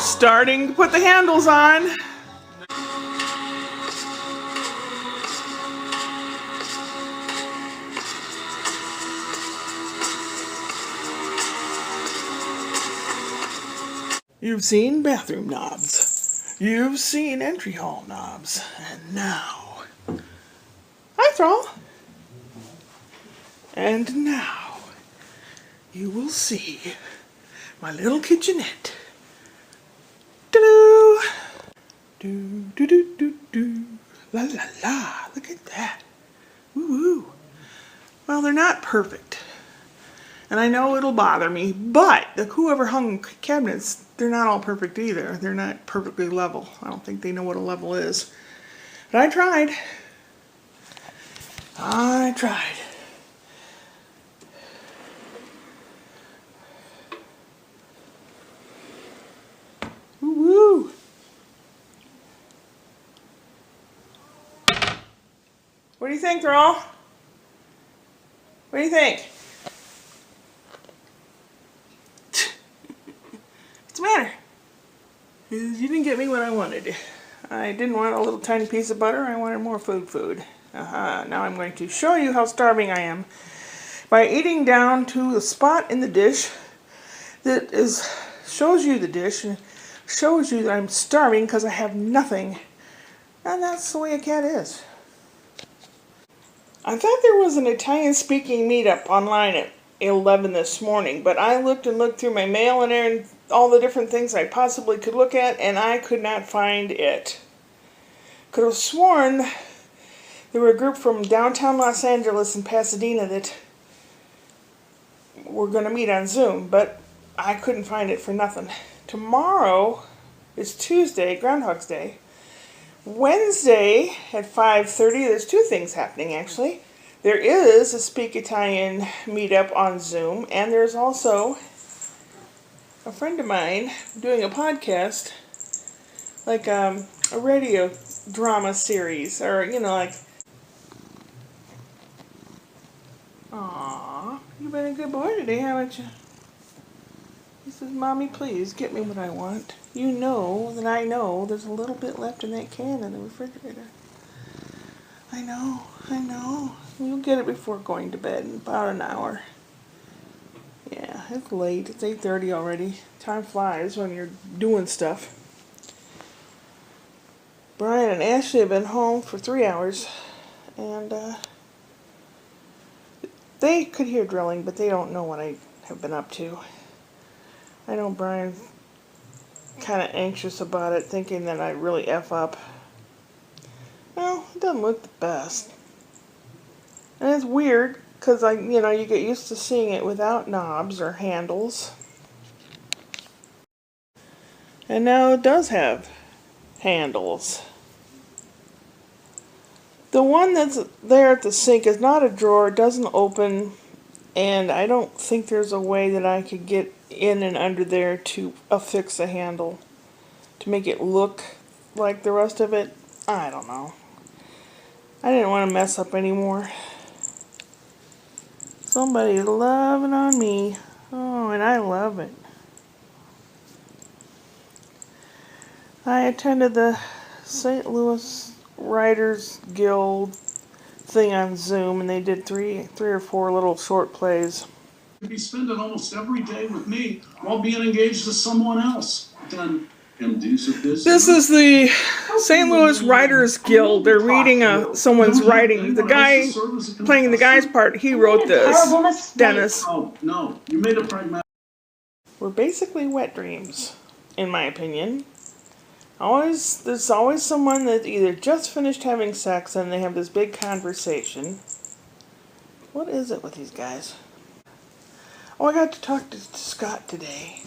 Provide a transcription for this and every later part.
Starting to put the handles on. You've seen bathroom knobs. You've seen entry hall knobs. And now... Hi, Thrall. And now you will see my little kitchenette. Do do do do do do. La la la. Look at that. Woo woo. Well, they're not perfect, and I know it'll bother me. But whoever hung cabinets, they're not all perfect either. They're not perfectly level. I don't think they know what a level is. But I tried. I tried. Woo! What do you think, Thrall? What do you think? What's the matter? You didn't get me what I wanted. I didn't want a little tiny piece of butter. I wanted more food. Now I'm going to show you how starving I am by eating down to the spot in the dish that shows you the dish and shows you that I'm starving because I have nothing. And that's the way a cat is. I thought there was an Italian-speaking meetup online at 11 this morning, but I looked through my mail and all the different things I possibly could look at, and I could not find it. Could have sworn there were a group from downtown Los Angeles and Pasadena that were going to meet on Zoom, but I couldn't find it for nothing. Tomorrow is Tuesday, Groundhog's Day. Wednesday at 5:30, there's two things happening actually. There is a Speak Italian meetup on Zoom, and there's also a friend of mine doing a podcast, like a radio drama series, or like. Aww, you've been a good boy today, haven't you? He says, Mommy, please get me what I want. You know that I know there's a little bit left in that can in the refrigerator. I know. We'll get it before going to bed in about an hour. Yeah, it's late. It's 8:30 already. Time flies when you're doing stuff. Brian and Ashley have been home for 3 hours, and they could hear drilling, but they don't know what I have been up to. I know Brian's kind of anxious about it, thinking that I really F up. Well, it doesn't look the best. And it's weird, because you get used to seeing it without knobs or handles. And now it does have handles. The one that's there at the sink is not a drawer, it doesn't open, and I don't think there's a way that I could get in and under there to affix a handle to make it look like the rest of it. I don't know. I didn't want to mess up anymore. Somebody's loving on me. Oh, and I love it. I attended the St. Louis Writers Guild thing on Zoom, and they did three or four little short plays. You'd be spending almost every day with me while being engaged to someone else. Then this is the St. Louis Writers Guild. They're reading someone's writing. The guy playing the guy's part, he wrote this. Dennis. Oh, no. You made a pragmatic. We're basically wet dreams, in my opinion. There's always someone that either just finished having sex and they have this big conversation. What is it with these guys? Oh, I got to talk to Scott today.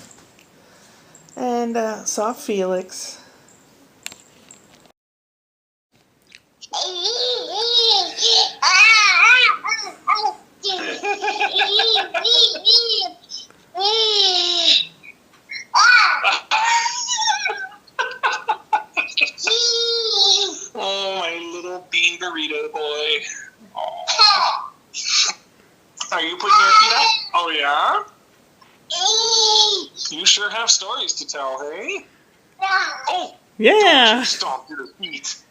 And saw Felix. Oh, my little bean burrito boy. Oh. Are you putting your feet up? Oh, yeah? You sure have stories to tell, hey? Oh! Yeah. Don't you stomp your feet.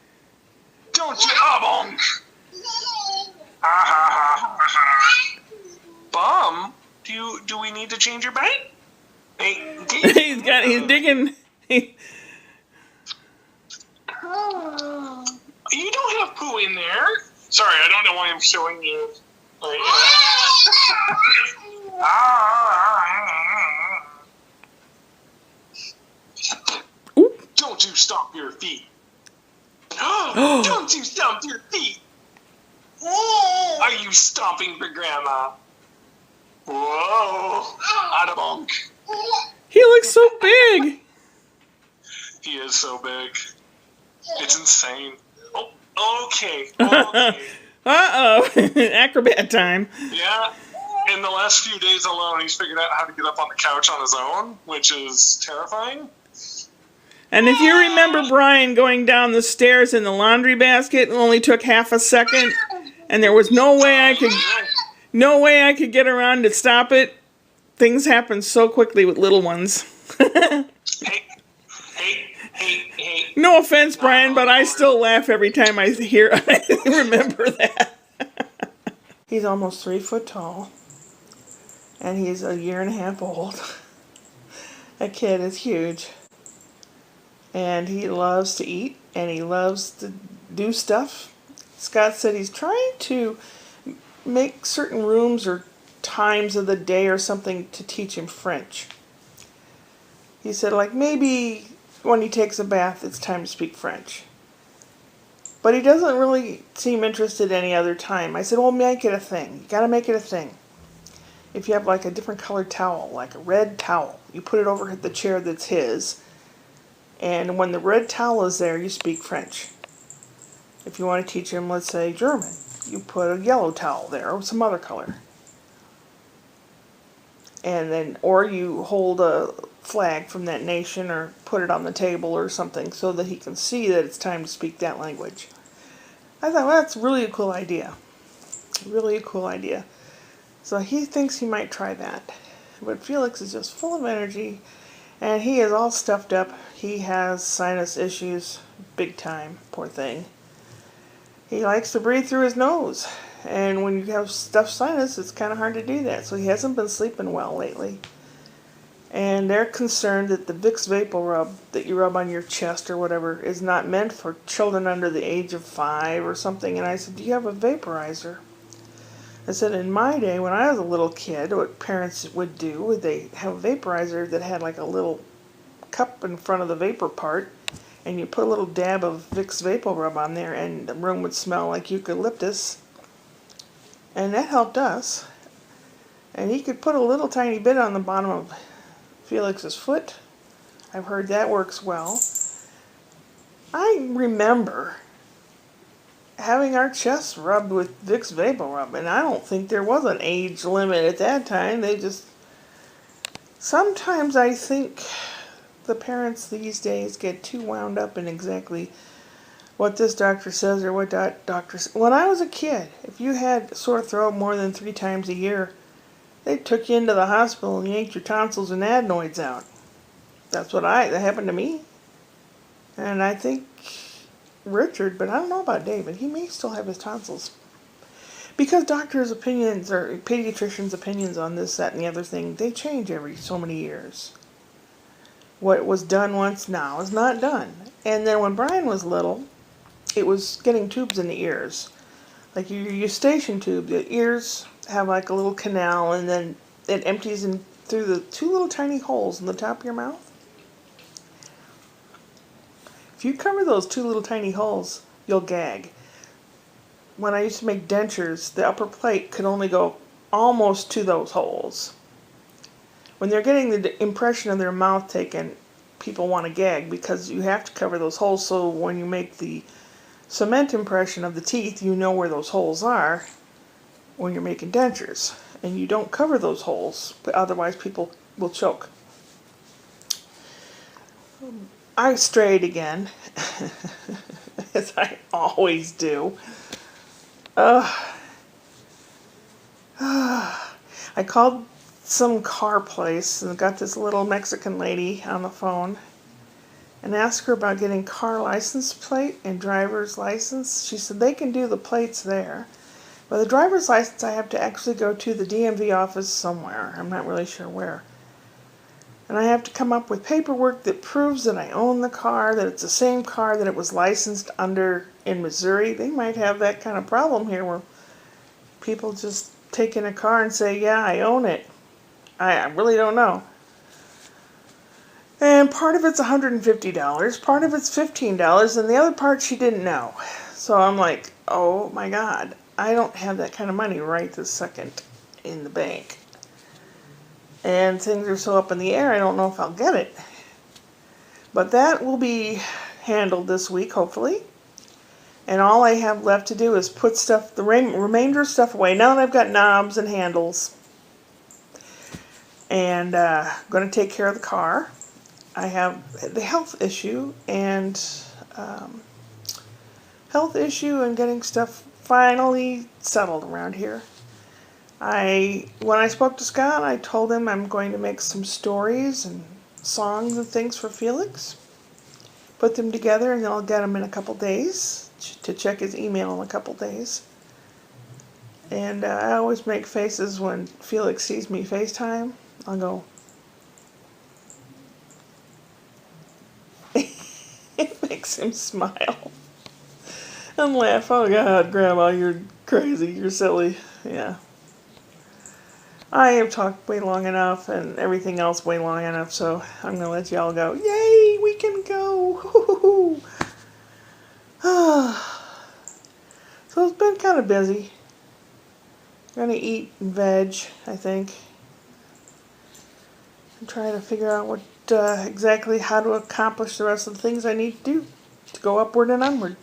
Don't you, bonk. Bum, do we need to change your bite? Hey, he's digging. You don't have poo in there. Sorry, I don't know why I'm showing you. Don't you stomp your feet. Don't you stomp your feet. Are you stomping for Grandma? Whoa. Bonk. He looks so big. He is so big. It's insane. Oh, okay. Okay. Uh-oh. Acrobat time. Yeah. In the last few days alone, he's figured out how to get up on the couch on his own, which is terrifying. And if you remember Brian going down the stairs in the laundry basket, it only took half a second, and there was no way I could get around to stop it. Things happen so quickly with little ones. Hey. No offense, Brian, but I still laugh every time I remember that. He's almost 3 foot tall, and he's a year and a half old. That kid is huge. And he loves to eat, and he loves to do stuff. Scott said he's trying to make certain rooms or times of the day or something to teach him French. He said, like, maybe when he takes a bath, it's time to speak French. But he doesn't really seem interested any other time. I said, well, make it a thing. You gotta make it a thing. If you have like a different colored towel, like a red towel, you put it over the chair that's his, and when the red towel is there, you speak French. If you want to teach him, let's say, German, you put a yellow towel there or some other color. And then, or you hold a flag from that nation or put it on the table or something so that he can see that it's time to speak that language. I thought, well, that's really a cool idea. Really a cool idea. So he thinks he might try that. But Felix is just full of energy, and he is all stuffed up. He has sinus issues, big time, poor thing. He likes to breathe through his nose, and when you have stuffed sinus, it's kind of hard to do that. So he hasn't been sleeping well lately. And they're concerned that the Vicks Vapor Rub that you rub on your chest or whatever is not meant for children under the age of 5 or something. And I said, do you have a vaporizer? I said, in my day, when I was a little kid, what parents would do, they have a vaporizer that had like a little cup in front of the vapor part, and you put a little dab of Vicks Vapor Rub on there, and the room would smell like eucalyptus. And that helped us. And he could put a little tiny bit on the bottom of Felix's foot. I've heard that works well. I remember having our chests rubbed with Vicks Vapor Rub, and I don't think there was an age limit at that time. Sometimes I think the parents these days get too wound up in exactly what this doctor says or what that doctor says. When I was a kid, if you had sore throat more than 3 times a year, they took you into the hospital and yanked your tonsils and adenoids out. That happened to me. And I think Richard, but I don't know about David, he may still have his tonsils. Because doctors' opinions or pediatricians' opinions on this, that, and the other thing, they change every so many years. What was done once now is not done. And then when Brian was little, it was getting tubes in the ears. Like your eustachian tube, the ears have like a little canal, and then it empties in through the 2 little tiny holes in the top of your mouth. If you cover those 2 little tiny holes, you'll gag. When I used to make dentures, the upper plate could only go almost to those holes. When they're getting the impression of their mouth taken, people want to gag because you have to cover those holes, so when you make the cement impression of the teeth, you know where those holes are when you're making dentures. And you don't cover those holes, but otherwise people will choke. I strayed again, as I always do. I called some car place and got this little Mexican lady on the phone. and asked her about getting car license plate and driver's license. She said they can do the plates there. But the driver's license, I have to actually go to the DMV office somewhere. I'm not really sure where. And I have to come up with paperwork that proves that I own the car, that it's the same car that it was licensed under in Missouri. They might have that kind of problem here where people just take in a car and say, yeah, I own it. I really don't know. And part of it's $150, part of it's $15, and the other part she didn't know. So I'm like, oh my God, I don't have that kind of money right this second in the bank. And things are so up in the air, I don't know if I'll get it. But that will be handled this week, hopefully. And all I have left to do is put stuff, the remainder of stuff away. Now that I've got knobs and handles. And going to take care of the car. I have the health issue and getting stuff finally settled around here. When I spoke to Scott, I told him I'm going to make some stories and songs and things for Felix. Put them together and I'll get them in a couple days to check his email in a couple days. And I always make faces when Felix sees me FaceTime. I'll go. It makes him smile and laugh. Oh God, Grandma, you're crazy. You're silly. Yeah. I have talked way long enough and everything else way long enough, so I'm going to let y'all go. Yay, we can go. So it's been kind of busy. Going to eat and veg, I think. And try to figure out what exactly how to accomplish the rest of the things I need to do to go upward and onward.